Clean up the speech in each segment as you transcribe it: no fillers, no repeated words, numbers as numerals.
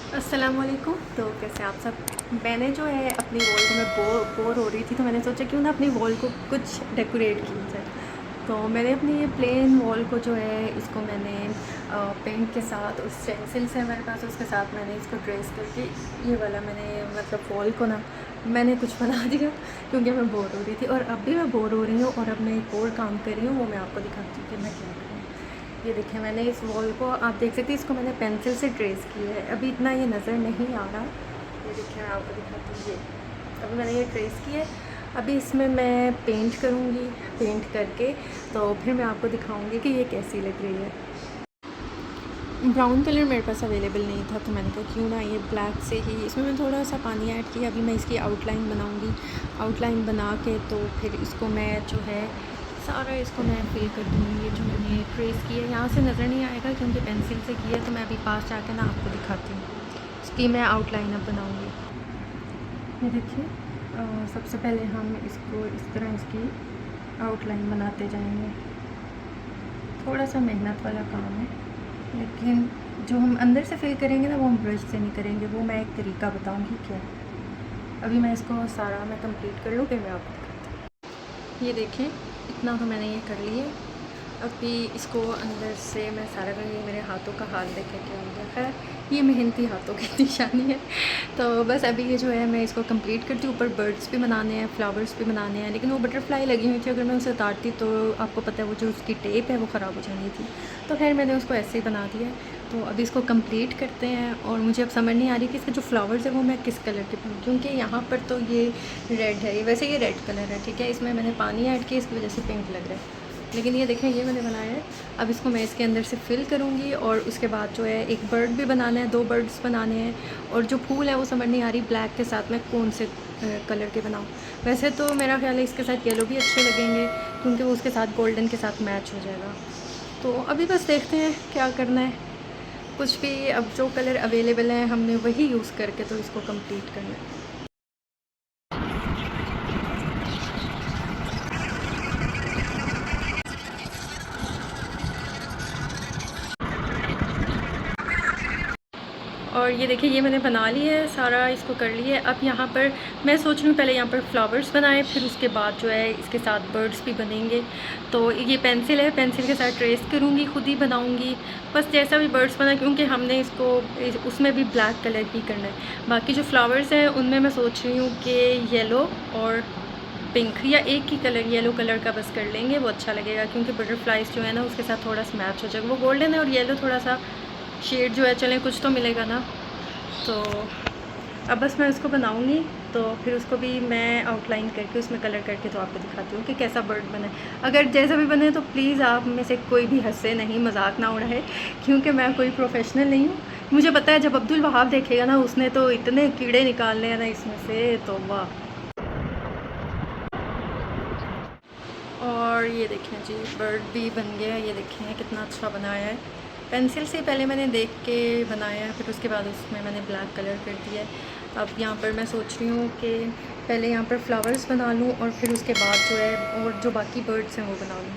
अस्सलामुअलैकुम। तो कैसे आप सब। मैंने जो है अपनी वॉल को मैं बोर हो रही थी, तो मैंने सोचा क्यों ना अपनी वॉल को कुछ डेकोरेट किया जाए। तो मैंने अपनी ये प्लेन वॉल को जो है इसको मैंने पेंट के साथ, उस पेंसिल से मेरे पास, उसके साथ मैंने इसको ट्रेस करके ये वाला मैंने मतलब वॉल को ना मैंने कुछ बना दिया, क्योंकि मैं बोर हो रही थी। और अब भी मैं बोर हो रही हूँ, और अब मैं एक और काम कर रही हूँ, वो मैं आपको दिखाती हूँ कि मैं क्या कर रही हूँ। ये देखिए, मैंने इस वॉल को, आप देख सकते हैं, इसको मैंने पेंसिल से ट्रेस किया है। अभी इतना ये नज़र नहीं आ रहा। ये देखिए, मैं आपको दिखाती हूँ। ये अभी मैंने ये ट्रेस किया है। अभी इसमें मैं पेंट करूँगी। पेंट करके तो फिर मैं आपको दिखाऊँगी कि ये कैसी लग रही है। ब्राउन कलर मेरे पास अवेलेबल नहीं था, तो मैंने कहा क्यों ना ये ब्लैक से ही, इसमें मैं थोड़ा सा पानी ऐड किया। अभी मैं इसकी आउटलाइन बनाऊँगी। आउटलाइन बना के तो फिर इसको मैं जो है सारा इसको मैं फिल कर दूँगी। ये जो मैंने ट्रेस किया है, यहाँ से नज़र नहीं आएगा क्योंकि पेंसिल से किया है। तो मैं अभी पास जाके ना आपको दिखाती हूँ। इसकी मैं आउटलाइन अब बनाऊँगी। ये देखिए, सबसे पहले हम इसको इस तरह इसकी आउटलाइन बनाते जाएंगे। थोड़ा सा मेहनत वाला काम है, लेकिन जो हम अंदर से फिल करेंगे ना, वो हम ब्रश से नहीं करेंगे। वो मैं एक तरीका बताऊँगी क्या है। अभी मैं इसको सारा मैं कंप्लीट कर लूँ, फिर मैं आपको दिखाती हूँ। ये देखें, इतना तो मैंने ये कर लिया। अभी इसको अंदर से मैं सारा करूँगी। मेरे हाथों का हाल देखें क्या हो गया। खैर, ये मेहनती हाथों की निशानी है। तो बस अभी ये जो है मैं इसको कंप्लीट करती हूँ। ऊपर बर्ड्स भी बनाने हैं, फ्लावर्स भी बनाने हैं, लेकिन वो बटरफ्लाई लगी हुई थी। अगर मैं उसे उतारती तो आपको पता है वो जो उसकी टेप है वो ख़राब हो जानी थी। तो खैर मैंने उसको ऐसे ही बना दिया। तो अभी इसको कंप्लीट करते हैं। और मुझे अब समझ नहीं आ रही कि इसके जो फ्लावर्स है वो मैं किस कलर के बनाऊँ, क्योंकि यहाँ पर तो ये रेड है। वैसे ये रेड कलर है, ठीक है। इसमें मैंने पानी ऐड किया, इसकी वजह से पिंक लग रहा है। लेकिन ये देखें, ये मैंने बनाया है। अब इसको मैं इसके अंदर से फिल करूँगी। और उसके बाद जो है एक बर्ड भी बनाना है, 2 बर्ड्स बनाने हैं। और जो फूल है वो समझ नहीं आ रही ब्लैक के साथ मैं कौन से कलर के बनाऊँ। वैसे तो मेरा ख्याल है इसके साथ येलो भी अच्छे लगेंगे, क्योंकि वो उसके साथ गोल्डन के साथ मैच हो जाएगा। तो अभी बस देखते हैं क्या करना है। कुछ भी, अब जो कलर अवेलेबल हैं हमने वही यूज़ करके तो इसको कंप्लीट करना है। और ये देखिए, ये मैंने बना लिया है सारा, इसको कर लिया है। अब यहाँ पर मैं सोच रही हूँ पहले यहाँ पर फ्लावर्स बनाए, फिर उसके बाद जो है इसके साथ बर्ड्स भी बनेंगे। तो ये पेंसिल है, पेंसिल के साथ ट्रेस करूँगी, खुद ही बनाऊँगी। बस जैसा भी बर्ड्स बना, क्योंकि हमने इसको उसमें भी ब्लैक कलर ही करना है। बाकी जो फ्लावर्स हैं उनमें मैं सोच रही हूँ कि येलो और पिंक, या एक ही कलर येलो कलर का बस कर लेंगे, वो अच्छा लगेगा। क्योंकि बटरफ्लाइज जो है ना उसके साथ थोड़ा सा मैच हो जाएगा। वो गोल्डन है और येलो थोड़ा सा शेड जो है, चलें कुछ तो मिलेगा ना। तो अब बस मैं उसको बनाऊँगी। तो फिर उसको भी मैं आउटलाइन करके उसमें कलर करके तो आपको दिखाती हूँ कि कैसा बर्ड बना है। अगर जैसा भी बने तो प्लीज़ आप में से कोई भी हंसे नहीं, मजाक ना उड़ाए, क्योंकि मैं कोई प्रोफेशनल नहीं हूँ। मुझे पता है जब अब्दुल वहाब देखेगा ना, उसने तो इतने कीड़े निकालने हैं ना इसमें से, तो वाह। और ये देखें जी, बर्ड भी बन गया है। ये देखें कितना अच्छा बनाया है। पेंसिल से पहले मैंने देख के बनाया है, फिर उसके बाद उसमें मैंने ब्लैक कलर कर दिया है। अब यहाँ पर मैं सोच रही हूँ कि पहले यहाँ पर फ्लावर्स बना लूँ, और फिर उसके बाद जो है और जो बाकी बर्ड्स हैं वो बना लूँ।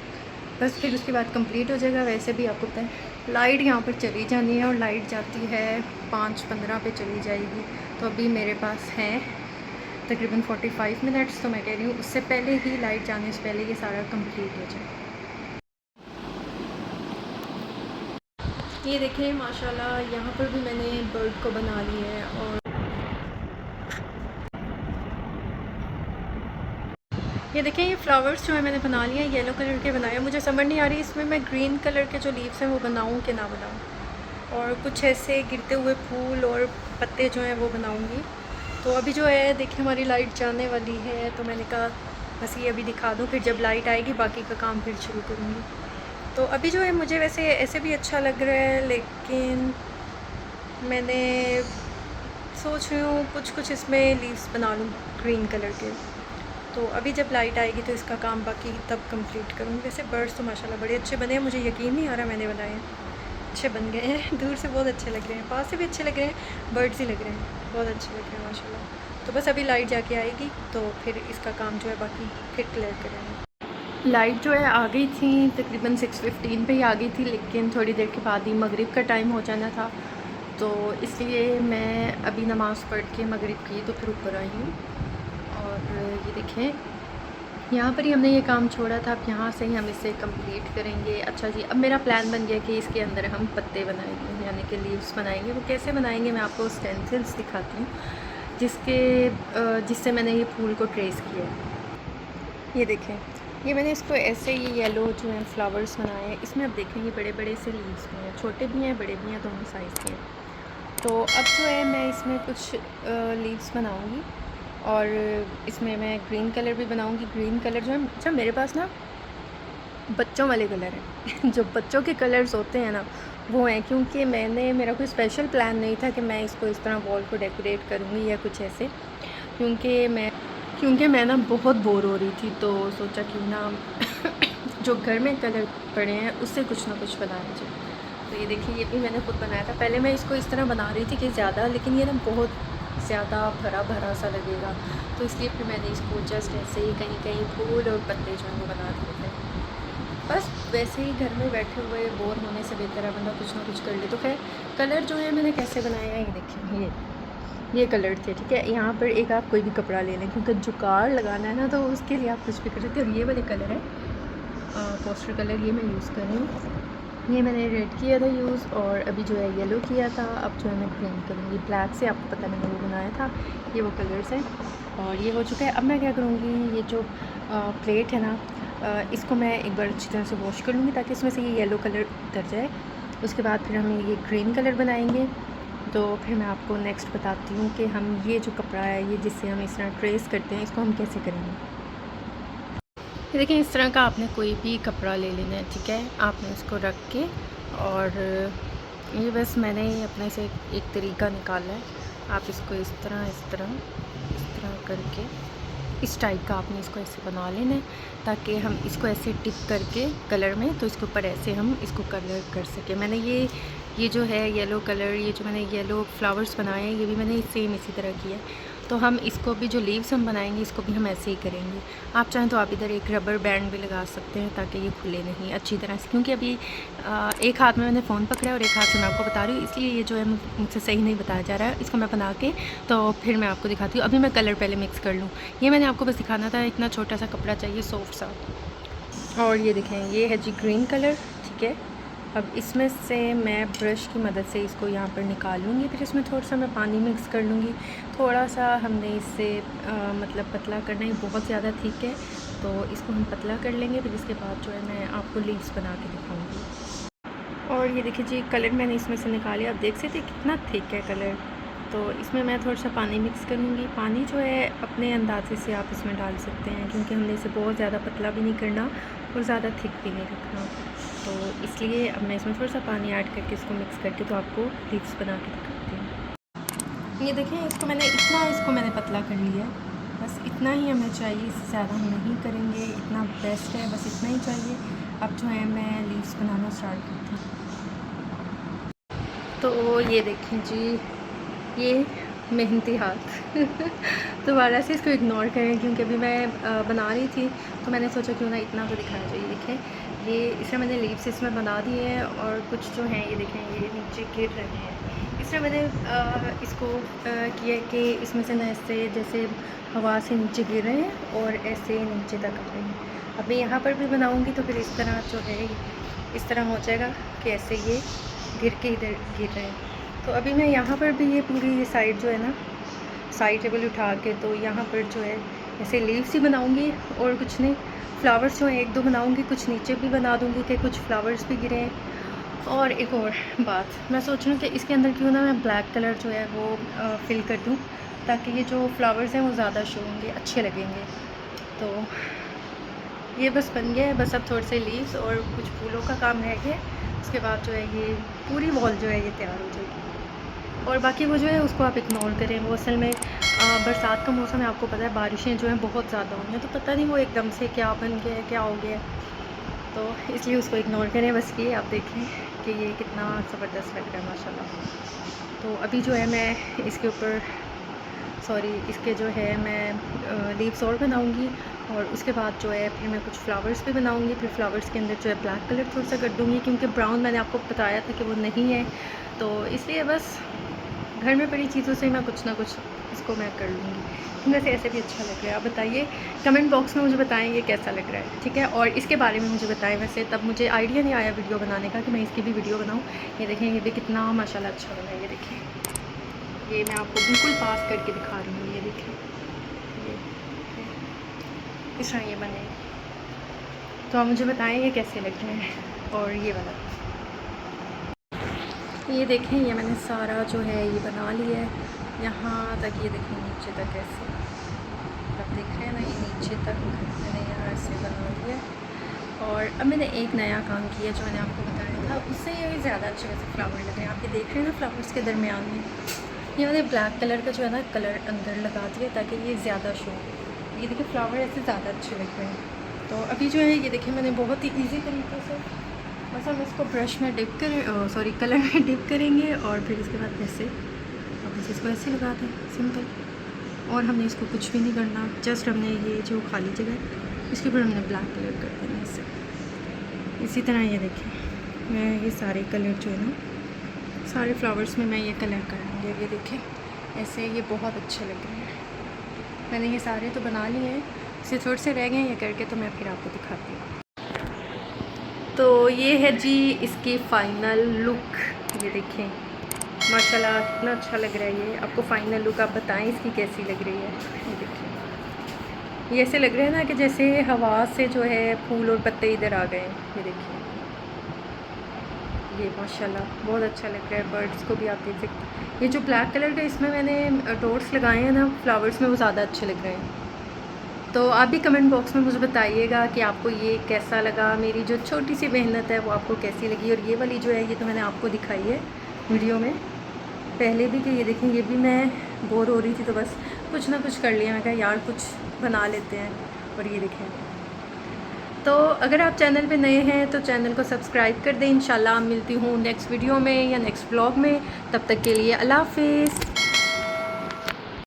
बस फिर उसके बाद कंप्लीट हो जाएगा। वैसे भी आपको पता है लाइट यहाँ पर चली जानी है, और लाइट जाती है 5:15 पे चली जाएगी। तो अभी मेरे पास हैं तकरीबन 45 मिनट्स। तो मैं कह रही हूँ उससे पहले ही, लाइट जाने से पहले ये सारा कंप्लीट हो जाए। ये देखें, माशाल्लाह यहाँ पर भी मैंने बर्ड को बना लिया है। और ये देखें, ये फ्लावर्स जो है मैंने बना लिए हैं, येलो कलर के बनाए। मुझे समझ नहीं आ रही इसमें मैं ग्रीन कलर के जो लीव्स हैं वो बनाऊँ कि ना बनाऊँ। और कुछ ऐसे गिरते हुए फूल और पत्ते जो हैं वो बनाऊँगी। तो अभी जो है देखिए, हमारी लाइट जाने वाली है। तो मैंने कहा बस ये अभी दिखा दूँ, फिर जब लाइट आएगी बाकी का काम फिर शुरू करूँगी। तो अभी जो है मुझे वैसे ऐसे भी अच्छा लग रहा है, लेकिन मैंने सोच रही हूँ कुछ कुछ इसमें लीव्स बना लूँ ग्रीन कलर के। तो अभी जब लाइट आएगी तो इसका काम बाकी तब कंप्लीट करूँगी। वैसे बर्ड्स तो माशाल्लाह बड़े अच्छे बने हैं, मुझे यकीन नहीं आ रहा मैंने बनाए हैं। अच्छे बन गए हैं, दूर से बहुत अच्छे लग रहे हैं, पास से भी अच्छे लग रहे हैं। बर्ड्स ही लग रहे हैं, बहुत अच्छे लग रहे हैं माशाल्लाह। तो बस अभी लाइट जाके आएगी तो फिर इसका काम जो है बाकी फिर क्लियर करेंगे। लाइट जो है आ गई थी, तकरीबन 6:15 पे ही आ गई थी, लेकिन थोड़ी देर के बाद ही मगरिब का टाइम हो जाना था। तो इसलिए मैं अभी नमाज़ पढ़ के मगरिब की तो फिर ऊपर आई हूँ। और ये देखें, यहाँ पर ही हमने ये काम छोड़ा था, अब यहाँ से ही हम इसे कंप्लीट करेंगे। अच्छा जी, अब मेरा प्लान बन गया कि इसके अंदर हम पत्ते बनाएंगे, यानी कि लीव्स बनाएंगे। वो कैसे बनाएंगे मैं आपको स्टेंसिल्स दिखाती हूँ, जिससे मैंने ये फूल को ट्रेस किया है। ये देखें, ये मैंने इसको ऐसे ही येलो जो है फ्लावर्स बनाए हैं। इसमें अब देखें ये बड़े बड़े से लीव्स भी हैं, छोटे भी हैं बड़े भी हैं, दोनों साइज़ के हैं। तो अब जो है मैं इसमें कुछ लीव्स बनाऊंगी और इसमें मैं ग्रीन कलर भी बनाऊंगी। ग्रीन कलर जो है, अच्छा मेरे पास ना बच्चों वाले कलर हैं जो बच्चों के कलर्स होते हैं ना वो हैं, क्योंकि मेरा कोई स्पेशल प्लान नहीं था कि मैं इसको इस तरह वॉल को डेकोरेट करूँगी या कुछ ऐसे, क्योंकि मैं ना बहुत बोर हो रही थी, तो सोचा क्यों ना जो घर में कलर पड़े हैं उससे कुछ ना कुछ बनाया जाए। तो ये देखिए, ये भी मैंने खुद बनाया था। पहले मैं इसको इस तरह बना रही थी कि ज़्यादा, लेकिन ये ना बहुत ज़्यादा भरा भरा सा लगेगा, तो इसलिए फिर मैंने इसको जस्ट ऐसे ही कहीं कहीं फूल और पत्ते जो है वो बना दिए थे। बस वैसे ही घर में बैठे हुए बोर होने से बेहतर है बंदा कुछ ना कुछ कर ले। तो खैर कलर जो है मैंने कैसे बनाया है, ये देखिए, ये कलर थे, ठीक है। यहाँ पर एक आप कोई भी कपड़ा ले लें, क्योंकि जुगाड़ लगाना है ना, तो उसके लिए आप कुछ भी कर सकते हो। और ये वाले कलर है पोस्टर कलर, ये मैं यूज़ कर रही हूँ। ये मैंने रेड किया था यूज़, और अभी जो है येलो किया था। अब जो है मैं ग्रीन करूँगी, ब्लैक से आपको पता मैंने वो बनाया था। ये वो कलर्स हैं और ये हो चुका है। अब मैं क्या करूँगी, ये जो प्लेट है ना, इसको मैं एक बार अच्छी तरह से वॉश कर लूँगी ताकि इसमें से ये येलो कलर उतर जाए। उसके बाद फिर हम ये ग्रीन कलर बनाएंगे। तो फिर मैं आपको नेक्स्ट बताती हूँ कि हम ये जो कपड़ा है, ये जिससे हम इस तरह ट्रेस करते हैं, इसको हम कैसे करेंगे। ये देखिए, इस तरह का आपने कोई भी कपड़ा ले लेना है, ठीक है। आपने इसको रख के, और ये बस मैंने अपने से एक तरीका निकाला है। आप इसको इस तरह करके इस टाइप का आपने इसको ऐसे बना लेना है, ताकि हम इसको ऐसे टिप करके कलर में, तो इसके ऊपर ऐसे हम इसको कलर कर सकें। मैंने ये जो है येलो कलर, ये जो मैंने येलो फ्लावर्स बनाए हैं, ये भी मैंने सेम इसी तरह किया है। तो हम इसको भी, जो लीव्स हम बनाएंगे, इसको भी हम ऐसे ही करेंगे। आप चाहें तो आप इधर एक रबर बैंड भी लगा सकते हैं ताकि ये खुले नहीं अच्छी तरह से, क्योंकि अभी एक हाथ में मैंने फ़ोन पकड़ा है और एक हाथ से मैं आपको बता रही हूँ, इसलिए ये जो है मुझसे सही नहीं बताया जा रहा है। इसको मैं बना के तो फिर मैं आपको दिखाती हूँ। अभी मैं कलर पहले मिक्स कर लूँ। ये मैंने आपको बस दिखाना था, इतना छोटा सा कपड़ा चाहिए, सॉफ्ट सा। और ये देखें, ये है जी ग्रीन कलर, ठीक है। अब इसमें से मैं ब्रश की मदद से इसको यहाँ पर निकालूंगी, फिर इसमें थोड़ा सा मैं पानी मिक्स कर लूँगी। थोड़ा सा हमने इससे मतलब पतला करना है, बहुत ज़्यादा थिक है, तो इसको हम पतला कर लेंगे। फिर इसके बाद जो है मैं आपको लीव्स बना के दिखाऊंगी। और ये देखिए जी, कलर मैंने इसमें से निकाले, आप देख सकते कितना थिक है कलर। तो इसमें मैं थोड़ा सा पानी मिक्स करूँगी। पानी जो है अपने अंदाजे से आप इसमें डाल सकते हैं, क्योंकि हमने इसे बहुत ज़्यादा पतला भी नहीं करना और ज़्यादा थिक भी नहीं रखना। तो इसलिए अब मैं इसमें थोड़ा सा पानी ऐड करके इसको मिक्स करके तो आपको लीव्स बना के दिखाती हूँ। ये देखें, इसको मैंने पतला कर लिया है। बस इतना ही हमें चाहिए, इससे ज़्यादा हम नहीं करेंगे। इतना बेस्ट है, बस इतना ही चाहिए। अब जो है मैं लीव्स बनाना स्टार्ट करती हूँ। तो ये देखें जी, ये मेहनती हाथ दोबारा से इसको इग्नोर करें, क्योंकि अभी मैं बना रही थी तो मैंने सोचा क्यों ना इतना तो दिखाया जाए। देखें, ये इसमें मैंने लीव्स इसमें बना दिए हैं, और कुछ जो हैं ये देखें ये नीचे गिर रहे हैं। इसमें मैंने इसको किया कि इसमें से ना ऐसे जैसे हवा से नीचे गिर रहे हैं और ऐसे नीचे तक आ रहे हैं। अब मैं यहाँ पर भी बनाऊँगी तो फिर इस तरह जो है इस तरह हो जाएगा कि ऐसे ये गिर के इधर गिर रहे हैं। तो अभी मैं यहाँ पर भी ये पूरी ये साइड जो है ना, साइड टेबल उठा के, तो यहाँ पर जो है ऐसे लीव्स ही बनाऊँगी और कुछ नहीं। फ्लावर्स जो है एक दो बनाऊँगी, कुछ नीचे भी बना दूँगी कि कुछ फ्लावर्स भी गिरे हैं। और एक और बात मैं सोच रही हूँ कि इसके अंदर क्यों ना मैं ब्लैक कलर जो है वो फिल कर दूँ, ताकि ये जो फ्लावर्स हैं वो ज़्यादा शो होंगे, अच्छे लगेंगे। तो ये बस बन गया है। बस अब थोड़े से लीव्स और कुछ फूलों का काम रह गया। उसके बाद जो है ये पूरी वॉल जो है ये तैयार हो जाएगी। और बाकी वो जो है उसको आप इग्नोर करें। वो असल में बरसात का मौसम है, आपको पता है बारिशें जो हैं बहुत ज़्यादा हो रही हैं, तो पता नहीं वो एकदम से क्या बन गया है, क्या हो गया है, तो इसलिए उसको इग्नोर करें। बस ये आप देखें कि ये कितना ज़बरदस्त लग रहा है माशाल्लाह। तो अभी जो है मैं इसके ऊपर इसके जो है मैं लीव्स और बनाऊँगी, और उसके बाद जो है फिर मैं कुछ फ्लावर्स भी बनाऊंगी। फिर फ्लावर्स के अंदर जो है ब्लैक कलर थोड़ा सा कर दूँगी, क्योंकि ब्राउन मैंने आपको बताया था कि वो नहीं है, तो इसलिए बस घर में पड़ी चीज़ों से मैं कुछ ना कुछ इसको मैं कर लूँगी। वैसे ऐसे भी अच्छा लग रहा है। आप बताइए कमेंट बॉक्स में, मुझे बताएंगे कैसा लग रहा है, ठीक है। और इसके बारे में मुझे बताएं, वैसे तब मुझे आइडिया नहीं आया वीडियो बनाने का कि मैं इसकी भी वीडियो बनाऊँ। ये देखें, ये भी कितना माशाल्लाह अच्छा बना है। ये देखें, ये मैं आपको बिल्कुल पास करके दिखा रही हूँ। ये देखें, ये इस तरह ये बने। तो आप मुझे बताएंगे कैसे लग रहे हैं। और ये वाला, ये देखें, ये मैंने सारा जो है ये बना लिया है यहाँ तक। ये देखें नीचे तक ऐसे, आप देख रहे हैं ना, ये नीचे तक मैंने यहाँ ऐसे बना लिया है। और अब मैंने एक नया काम किया जो मैंने आपको बताया था, उससे ये ज़्यादा अच्छे वैसे फ्लावर लग रहे हैं। आप ये देख रहे हैं ना, फ्लावर्स के दरमियान में ये मैंने ब्लैक कलर का जो है ना कलर अंदर लगा दिया ताकि ये ज़्यादा शो। ये देखिए फ्लावर ऐसे ज़्यादा अच्छे लग रहे हैं। तो अभी जो है ये देखिए मैंने बहुत ही ईजी तरीके से, बस हम इसको ब्रश में डिप करें, कलर में डिप करेंगे और फिर इसके बाद ऐसे अब बस इसको ऐसे लगा दें, सिंपल। और हमने इसको कुछ भी नहीं करना, जस्ट हमने ये जो खाली जगह है इसके ऊपर हमने ब्लैक कलर कर देना इससे। इसी तरह ये देखें, मैं ये सारे कलर जो है ना, सारे फ्लावर्स में मैं ये कलर करूँगी। ये देखें ऐसे, ये बहुत अच्छे लग रहे हैं। मैंने ये सारे तो बना लिए हैं, इसे थोड़े से रह गए ये करके, तो मैं फिर आपको दिखाती हूँ। तो ये है जी इसकी फ़ाइनल लुक। ये देखें माशाल्लाह कितना अच्छा लग रहा है। ये आपको फ़ाइनल लुक आप बताएं इसकी कैसी लग रही है। ये देखिए, ये ऐसे लग रहा है ना कि जैसे हवा से जो है फूल और पत्ते इधर आ गए हैं। ये देखिए, ये माशाल्लाह बहुत अच्छा लग रहा है। बर्ड्स को भी आप देख सकते हैं। ये जो ब्लैक कलर का इसमें मैंने डॉट्स लगाए हैं ना फ्लावर्स में, वो ज़्यादा अच्छे लग रहे हैं। तो आप भी कमेंट बॉक्स में मुझे बताइएगा कि आपको ये कैसा लगा, मेरी जो छोटी सी मेहनत है वो आपको कैसी लगी। और ये वाली जो है ये तो मैंने आपको दिखाई है वीडियो में पहले भी, कि ये देखें, ये भी मैं बोर हो रही थी तो बस कुछ ना कुछ कर लिया। मैं कहा यार कुछ बना लेते हैं। और ये देखें, तो अगर आप चैनल पे नए हैं तो चैनल को सब्सक्राइब कर दें। इंशाल्लाह मिलती हूँ नेक्स्ट वीडियो में या नेक्स्ट ब्लॉग में। तब तक के लिए अल्लाह हाफिज़।